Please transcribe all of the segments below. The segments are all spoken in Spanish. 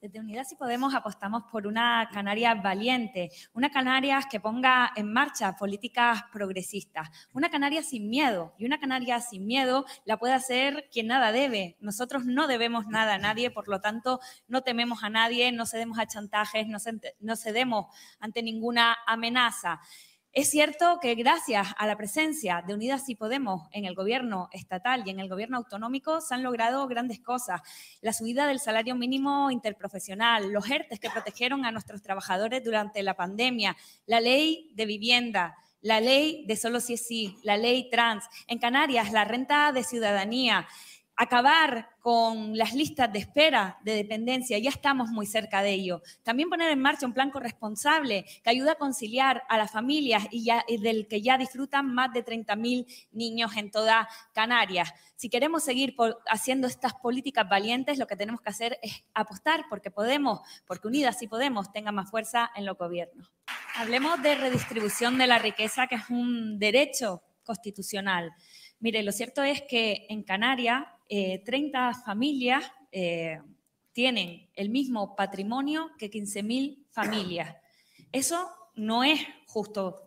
Desde Unidas Sí Podemos apostamos por una Canarias valiente, una Canarias que ponga en marcha políticas progresistas, una Canarias sin miedo. Y una Canarias sin miedo la puede hacer quien nada debe. Nosotros no debemos nada a nadie, por lo tanto no tememos a nadie, no cedemos a chantajes, no cedemos ante ninguna amenaza. Es cierto que gracias a la presencia de Unidas Sí Podemos en el gobierno estatal y en el gobierno autonómico se han logrado grandes cosas. La subida del salario mínimo interprofesional, los ERTEs que protegieron a nuestros trabajadores durante la pandemia, la ley de vivienda, la ley de solo sí es sí, la ley trans. En Canarias, la renta de ciudadanía. Acabar con las listas de espera de dependencia, ya estamos muy cerca de ello. También poner en marcha un plan corresponsable que ayuda a conciliar a las familias y del que ya disfrutan más de 30.000 niños en toda Canarias. Si queremos seguir haciendo estas políticas valientes, lo que tenemos que hacer es apostar porque podemos, porque Unidas Sí Podemos tenga más fuerza en los gobiernos. Hablemos de redistribución de la riqueza, que es un derecho constitucional. Mire, lo cierto es que en Canarias 30 familias tienen el mismo patrimonio que 15.000 familias. Eso no es justo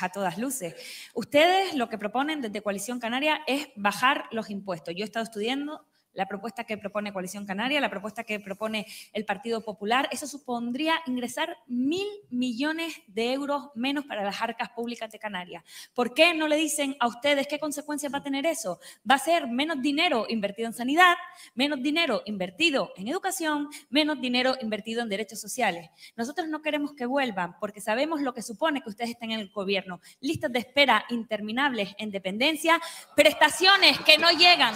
a todas luces. Ustedes lo que proponen desde Coalición Canaria es bajar los impuestos. Yo he estado estudiando la propuesta que propone Coalición Canaria, la propuesta que propone el Partido Popular. Eso supondría ingresar 1.000 millones de euros menos para las arcas públicas de Canarias. ¿Por qué no le dicen a ustedes qué consecuencias va a tener eso? Va a ser menos dinero invertido en sanidad, menos dinero invertido en educación, menos dinero invertido en derechos sociales. Nosotros no queremos que vuelvan porque sabemos lo que supone que ustedes estén en el gobierno. Listas de espera interminables en dependencia, prestaciones que no llegan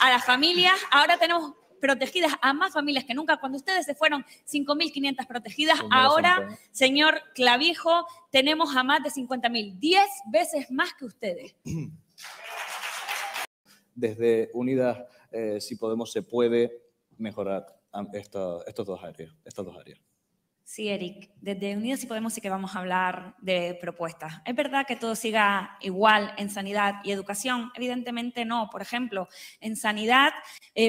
a las familias. Ahora tenemos protegidas a más familias que nunca. Cuando ustedes se fueron 5.500 protegidas, ahora, señor Clavijo, tenemos a más de 50.000, 10 veces más que ustedes. Desde Unidas Sí Podemos se puede mejorar estas dos áreas. Sí, Eric, desde Unidas Sí Podemos sí que vamos a hablar de propuestas. ¿Es verdad que todo siga igual en sanidad y educación? Evidentemente no. Por ejemplo, en sanidad,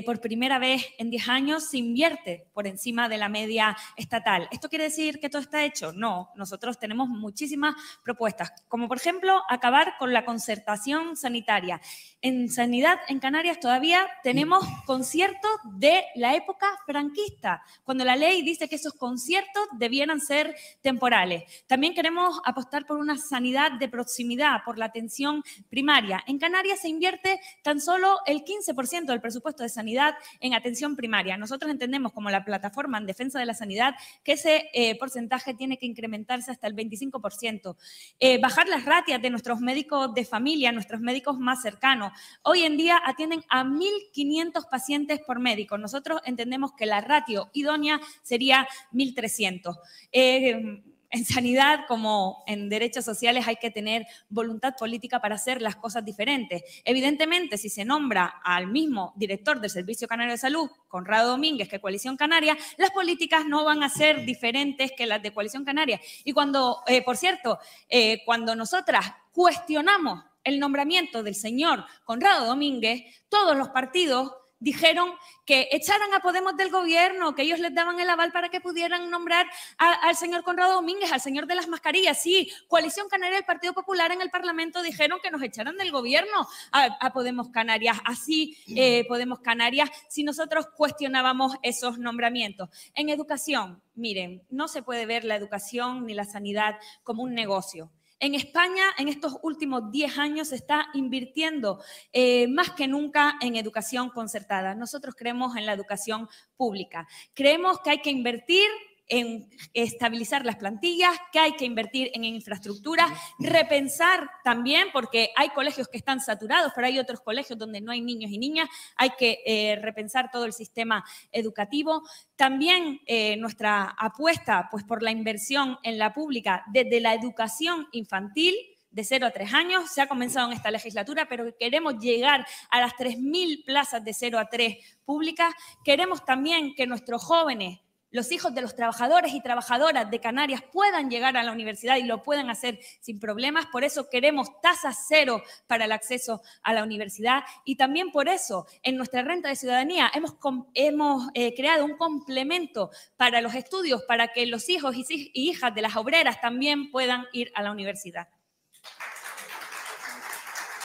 por primera vez en 10 años se invierte por encima de la media estatal. ¿Esto quiere decir que todo está hecho? No. Nosotros tenemos muchísimas propuestas, como por ejemplo acabar con la concertación sanitaria. En sanidad, en Canarias, todavía tenemos conciertos de la época franquista, cuando la ley dice que esos conciertos debieran ser temporales. También queremos apostar por una sanidad de proximidad, por la atención primaria. En Canarias se invierte tan solo el 15% del presupuesto de sanidad en atención primaria. Nosotros entendemos como la plataforma en defensa de la sanidad que ese porcentaje tiene que incrementarse hasta el 25%. Bajar las ratias de nuestros médicos de familia, nuestros médicos más cercanos. Hoy en día atienden a 1.500 pacientes por médico. Nosotros entendemos que la ratio idónea sería 1.300. En sanidad, como en derechos sociales, hay que tener voluntad política para hacer las cosas diferentes. Evidentemente, si se nombra al mismo director del Servicio Canario de Salud, Conrado Domínguez, que Coalición Canaria, las políticas no van a ser diferentes que las de Coalición Canaria. Y cuando, por cierto, cuando nosotras cuestionamos el nombramiento del señor Conrado Domínguez, todos los partidos dijeron que echaran a Podemos del gobierno, que ellos les daban el aval para que pudieran nombrar al señor Conrado Domínguez, al señor de las mascarillas. Sí, Coalición Canaria y el Partido Popular en el Parlamento dijeron que nos echaran del gobierno a Podemos Canarias. Así Podemos Canarias, si nosotros cuestionábamos esos nombramientos. En educación, miren, no se puede ver la educación ni la sanidad como un negocio. En España, en estos últimos 10 años, se está invirtiendo más que nunca en educación concertada. Nosotros creemos en la educación pública. Creemos que hay que invertir en estabilizar las plantillas, que hay que invertir en infraestructura, repensar también, porque hay colegios que están saturados, pero hay otros colegios donde no hay niños y niñas, hay que repensar todo el sistema educativo. También nuestra apuesta pues, por la inversión en la pública desde la educación infantil, de 0 a 3 años, se ha comenzado en esta legislatura, pero queremos llegar a las 3.000 plazas de 0 a 3 públicas. Queremos también que nuestros jóvenes los hijos de los trabajadores y trabajadoras de Canarias puedan llegar a la universidad y lo puedan hacer sin problemas. Por eso queremos tasa cero para el acceso a la universidad y también por eso en nuestra renta de ciudadanía hemos creado un complemento para los estudios para que los hijos y hijas de las obreras también puedan ir a la universidad.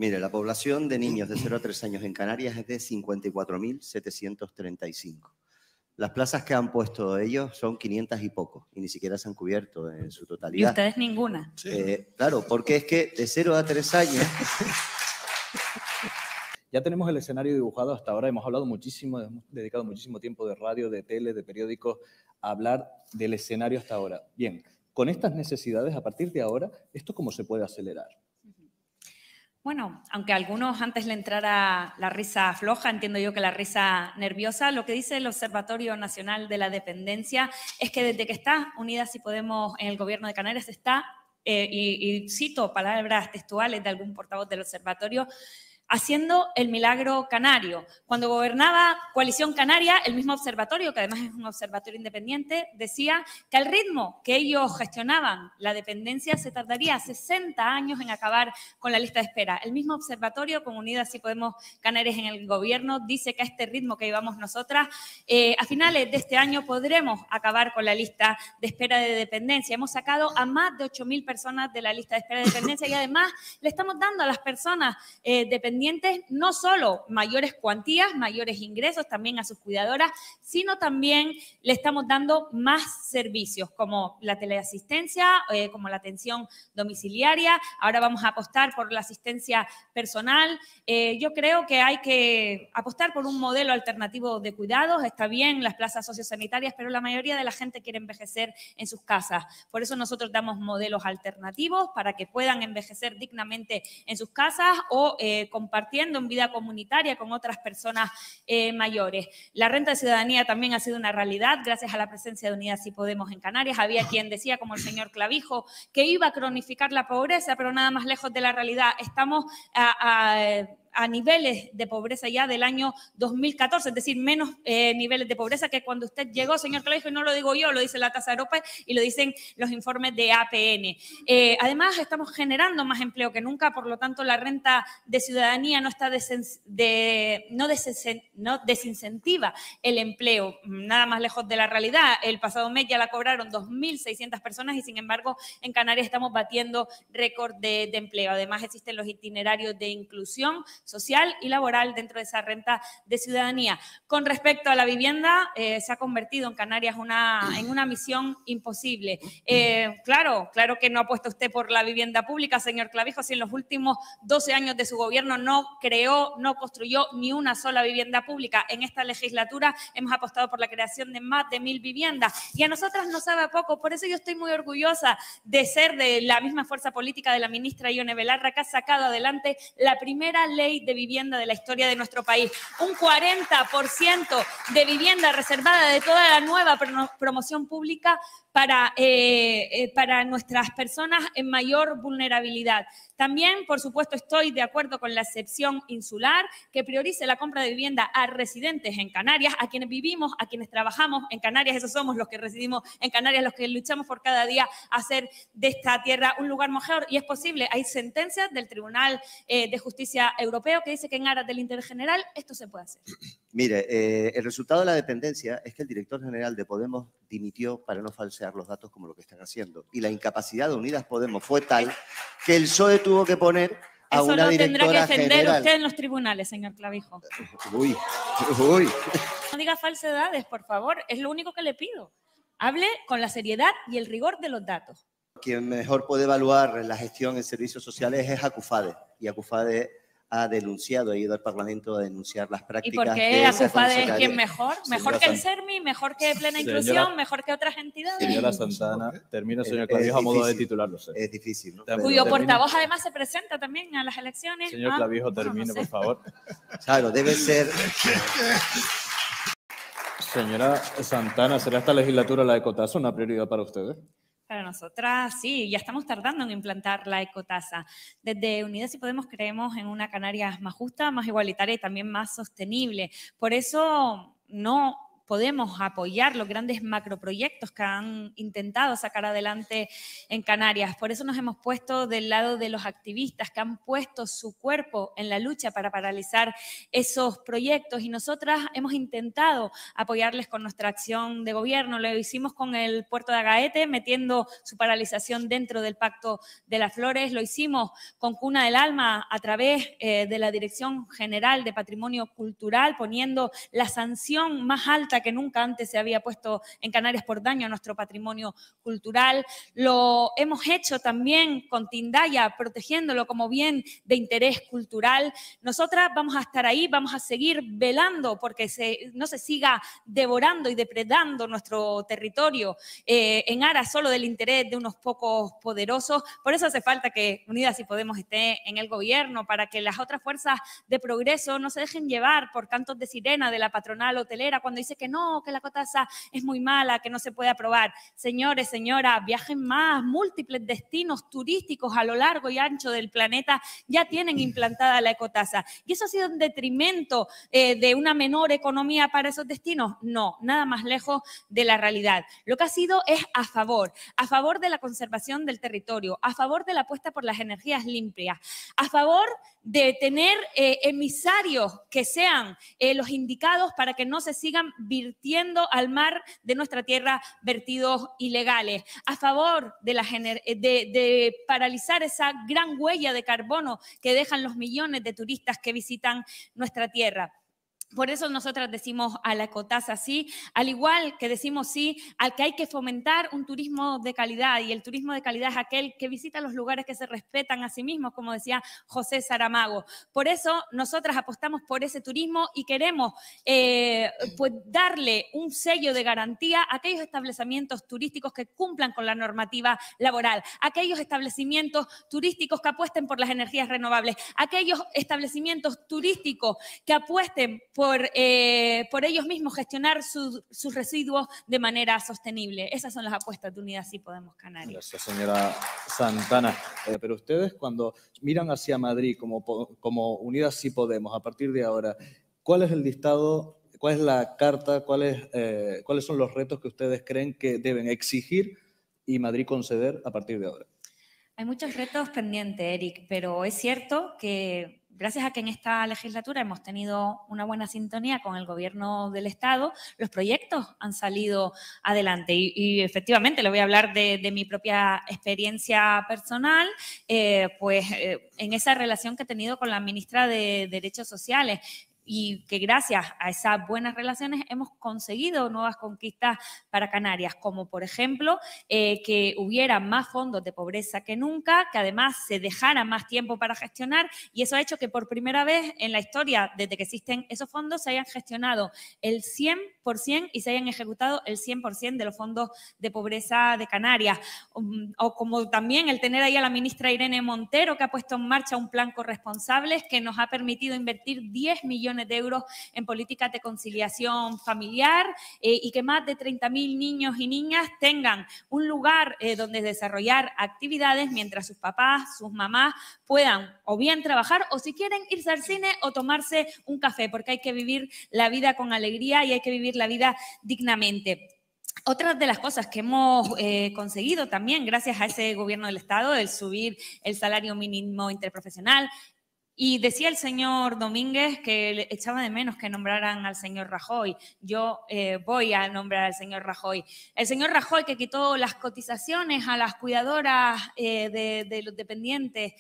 Mire, la población de niños de 0 a 3 años en Canarias es de 54.735. Las plazas que han puesto ellos son 500 y poco, y ni siquiera se han cubierto en su totalidad. ¿Y ustedes ninguna? Claro, porque es que de 0 a 3 años... Ya tenemos el escenario dibujado hasta ahora, hemos hablado muchísimo, hemos dedicado muchísimo tiempo de radio, de tele, de periódicos, a hablar del escenario hasta ahora. Bien, con estas necesidades, a partir de ahora, ¿esto cómo se puede acelerar? Bueno, aunque a algunos antes le entrara la risa floja, entiendo yo que la risa nerviosa, lo que dice el Observatorio Nacional de la Dependencia es que desde que está Unidas y Podemos en el Gobierno de Canarias está, y cito palabras textuales de algún portavoz del observatorio, haciendo el milagro canario. Cuando gobernaba Coalición Canaria, el mismo observatorio, que además es un observatorio independiente, decía que al ritmo que ellos gestionaban la dependencia se tardaría 60 años en acabar con la lista de espera. El mismo observatorio, con Unidas y Podemos Canarias en el gobierno, dice que a este ritmo que llevamos nosotras, a finales de este año podremos acabar con la lista de espera de dependencia. Hemos sacado a más de 8.000 personas de la lista de espera de dependencia y además le estamos dando a las personas dependientes no solo mayores cuantías, mayores ingresos también a sus cuidadoras, sino también le estamos dando más servicios como la teleasistencia, como la atención domiciliaria. Ahora vamos a apostar por la asistencia personal. Yo creo que hay que apostar por un modelo alternativo de cuidados. Está bien las plazas sociosanitarias, pero la mayoría de la gente quiere envejecer en sus casas. Por eso nosotros damos modelos alternativos para que puedan envejecer dignamente en sus casas o compartiendo en vida comunitaria con otras personas mayores. La renta de ciudadanía también ha sido una realidad gracias a la presencia de Unidas y Podemos en Canarias. Había quien decía, como el señor Clavijo, que iba a cronificar la pobreza, pero nada más lejos de la realidad. Estamos a niveles de pobreza ya del año 2014, es decir, menos niveles de pobreza que cuando usted llegó, señor Clavijo, y no lo digo yo, lo dice la tasa Europa y lo dicen los informes de APN. Además, estamos generando más empleo que nunca, por lo tanto, la renta de ciudadanía no desincentiva el empleo, nada más lejos de la realidad. El pasado mes ya la cobraron 2.600 personas y, sin embargo, en Canarias estamos batiendo récord de empleo. Además, existen los itinerarios de inclusión social y laboral dentro de esa renta de ciudadanía. Con respecto a la vivienda, se ha convertido en Canarias en una misión imposible. Claro que no apuesta usted por la vivienda pública, señor Clavijo, si en los últimos 12 años de su gobierno no construyó ni una sola vivienda pública. En esta legislatura hemos apostado por la creación de más de 1.000 viviendas y a nosotras nos sabe a poco. Por eso yo estoy muy orgullosa de ser de la misma fuerza política de la ministra Ione Belarra, que ha sacado adelante la primera ley de vivienda de la historia de nuestro país. Un 40% de vivienda reservada de toda la nueva promoción pública para nuestras personas en mayor vulnerabilidad. También, por supuesto, estoy de acuerdo con la excepción insular que priorice la compra de vivienda a residentes en Canarias, a quienes vivimos, a quienes trabajamos en Canarias. Esos somos los que residimos en Canarias, los que luchamos por cada día hacer de esta tierra un lugar mejor. Y es posible. Hay sentencias del Tribunal de Justicia Europeo que dice que en aras del interés general esto se puede hacer. Mire, el resultado de la dependencia es que el director general de Podemos dimitió para no falsear los datos como lo que están haciendo. Y la incapacidad de Unidas Podemos fue tal que el PSOE tuvo que poner a una directora general. Eso lo tendrá que defender usted en los tribunales, señor Clavijo. Uy. No diga falsedades, por favor. Es lo único que le pido. Hable con la seriedad y el rigor de los datos. Quien mejor puede evaluar la gestión en servicios sociales es Acufade. Y Acufade ha denunciado, ha ido al Parlamento a denunciar las prácticas. ¿Y por qué Acufade es quien mejor? ¿Mejor que el CERMI? ¿Mejor que Plena Inclusión? ¿Mejor que otras entidades? Señora Santana, termina, señor Clavijo, a modo de titular, lo sé. Es difícil, ¿no? Cuyo portavoz además se presenta también a las elecciones. Señor Clavijo, termine, por favor. Claro, debe ser... Señora Santana, ¿será esta legislatura la ecotasa una prioridad para ustedes? Para nosotras, sí, ya estamos tardando en implantar la ecotasa. Desde Unidas y Podemos creemos en una Canarias más justa, más igualitaria y también más sostenible. Por eso no podemos apoyar los grandes macroproyectos que han intentado sacar adelante en Canarias. Por eso nos hemos puesto del lado de los activistas que han puesto su cuerpo en la lucha para paralizar esos proyectos, y nosotras hemos intentado apoyarles con nuestra acción de gobierno. Lo hicimos con el puerto de Agaete, metiendo su paralización dentro del Pacto de las Flores. Lo hicimos con Cuna del Alma a través de la Dirección General de Patrimonio Cultural, poniendo la sanción más alta que nunca antes se había puesto en Canarias por daño a nuestro patrimonio cultural. Lo hemos hecho también con Tindaya, protegiéndolo como bien de interés cultural. Nosotras vamos a estar ahí, vamos a seguir velando porque no se siga devorando y depredando nuestro territorio en aras solo del interés de unos pocos poderosos. Por eso hace falta que Unidas y Podemos esté en el gobierno, para que las otras fuerzas de progreso no se dejen llevar por cantos de sirena de la patronal hotelera cuando dice que no, que la cotasa es muy mala, que no se puede aprobar. Señores, señoras, viajen más. Múltiples destinos turísticos a lo largo y ancho del planeta ya tienen implantada la ecotasa. ¿Y eso ha sido en detrimento de una menor economía para esos destinos? No, nada más lejos de la realidad. Lo que ha sido es a favor de la conservación del territorio, a favor de la apuesta por las energías limpias, a favor de tener emisarios que sean los indicados para que no se sigan virtiendo al mar de nuestra tierra vertidos ilegales, a favor de paralizar esa gran huella de carbono que dejan los millones de turistas que visitan nuestra tierra. Por eso nosotras decimos a la ecotasa sí, al igual que decimos sí al que hay que fomentar un turismo de calidad, y el turismo de calidad es aquel que visita los lugares que se respetan a sí mismos, como decía José Saramago. Por eso nosotras apostamos por ese turismo y queremos pues darle un sello de garantía a aquellos establecimientos turísticos que cumplan con la normativa laboral, aquellos establecimientos turísticos que apuesten por las energías renovables, aquellos establecimientos turísticos que apuesten por ellos mismos gestionar sus residuos de manera sostenible. Esas son las apuestas de Unidas y Podemos Canarias. Gracias, señora Santana. Pero ustedes, cuando miran hacia Madrid como Unidas y Podemos, a partir de ahora, ¿cuál es el listado, cuál es la carta, cuáles son los retos que ustedes creen que deben exigir y Madrid conceder a partir de ahora? Hay muchos retos pendientes, Eric, pero es cierto que gracias a que en esta legislatura hemos tenido una buena sintonía con el Gobierno del Estado, los proyectos han salido adelante. Y efectivamente, le voy a hablar de mi propia experiencia personal, en esa relación que he tenido con la ministra de Derechos Sociales, y que gracias a esas buenas relaciones hemos conseguido nuevas conquistas para Canarias, como por ejemplo que hubiera más fondos de pobreza que nunca, que además se dejara más tiempo para gestionar, y eso ha hecho que por primera vez en la historia, desde que existen esos fondos, se hayan gestionado el 100% y se hayan ejecutado el 100% de los fondos de pobreza de Canarias. O como también el tener ahí a la ministra Irene Montero, que ha puesto en marcha un plan corresponsables que nos ha permitido invertir 10 millones de euros en políticas de conciliación familiar y que más de 30.000 niños y niñas tengan un lugar donde desarrollar actividades mientras sus papás, sus mamás puedan o bien trabajar o si quieren irse al cine o tomarse un café, porque hay que vivir la vida con alegría y hay que vivir la vida dignamente. Otra de las cosas que hemos conseguido también gracias a ese Gobierno del Estado, el subir el salario mínimo interprofesional. Y decía el señor Domínguez que echaba de menos que nombraran al señor Rajoy. Yo voy a nombrar al señor Rajoy. El señor Rajoy, que quitó las cotizaciones a las cuidadoras de los dependientes.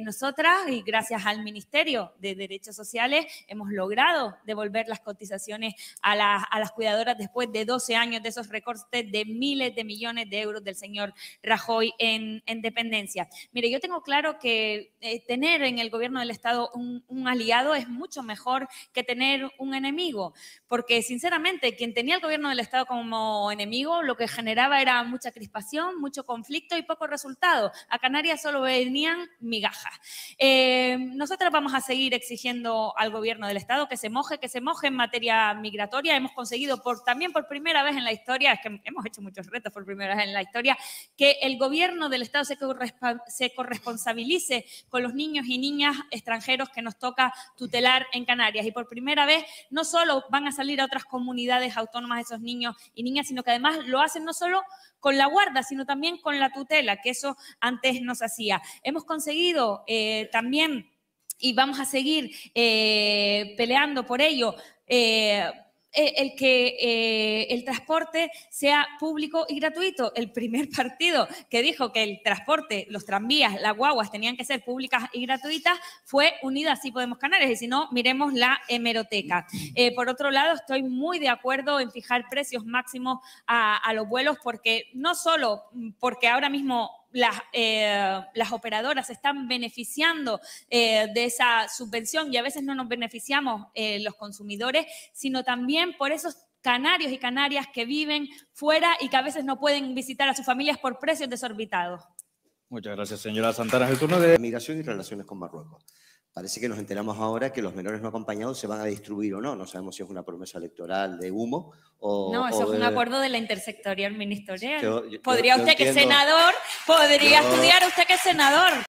Nosotras, y gracias al Ministerio de Derechos Sociales, hemos logrado devolver las cotizaciones a las cuidadoras después de 12 años de esos recortes de miles de millones de euros del señor Rajoy en dependencia. Mire, yo tengo claro que tener en el Gobierno del Estado un aliado es mucho mejor que tener un enemigo, porque sinceramente quien tenía el Gobierno del Estado como enemigo lo que generaba era mucha crispación, mucho conflicto y poco resultado. A Canarias solo venían migajas. Nosotros vamos a seguir exigiendo al Gobierno del Estado que se moje en materia migratoria. Hemos conseguido también por primera vez en la historia, es que hemos hecho muchos retos por primera vez en la historia, que el Gobierno del Estado se corresponsabilice con los niños y niñas extranjeros que nos toca tutelar en Canarias. Y por primera vez no solo van a salir a otras comunidades autónomas esos niños y niñas, sino que además lo hacen no solo con la guarda, sino también con la tutela, que eso antes no se hacía. Hemos conseguido también, y vamos a seguir peleando por ello, el que el transporte sea público y gratuito. El primer partido que dijo que el transporte, los tranvías, las guaguas tenían que ser públicas y gratuitas fue Unidas Sí Podemos Canarias, y si no, miremos la hemeroteca. Por otro lado, estoy muy de acuerdo en fijar precios máximos a los vuelos, porque no solo porque ahora mismo las operadoras se están beneficiando de esa subvención y a veces no nos beneficiamos los consumidores, sino también por esos canarios y canarias que viven fuera y que a veces no pueden visitar a sus familias por precios desorbitados. Muchas gracias, señora Santana. El turno de... Migración y relaciones con Marruecos. Parece que nos enteramos ahora que los menores no acompañados se van a distribuir o no. No sabemos si es una promesa electoral de humo o... No, eso o es un acuerdo de la intersectorial ministerial. Yo ¿Podría usted, que es senador, podría estudiar usted que es senador?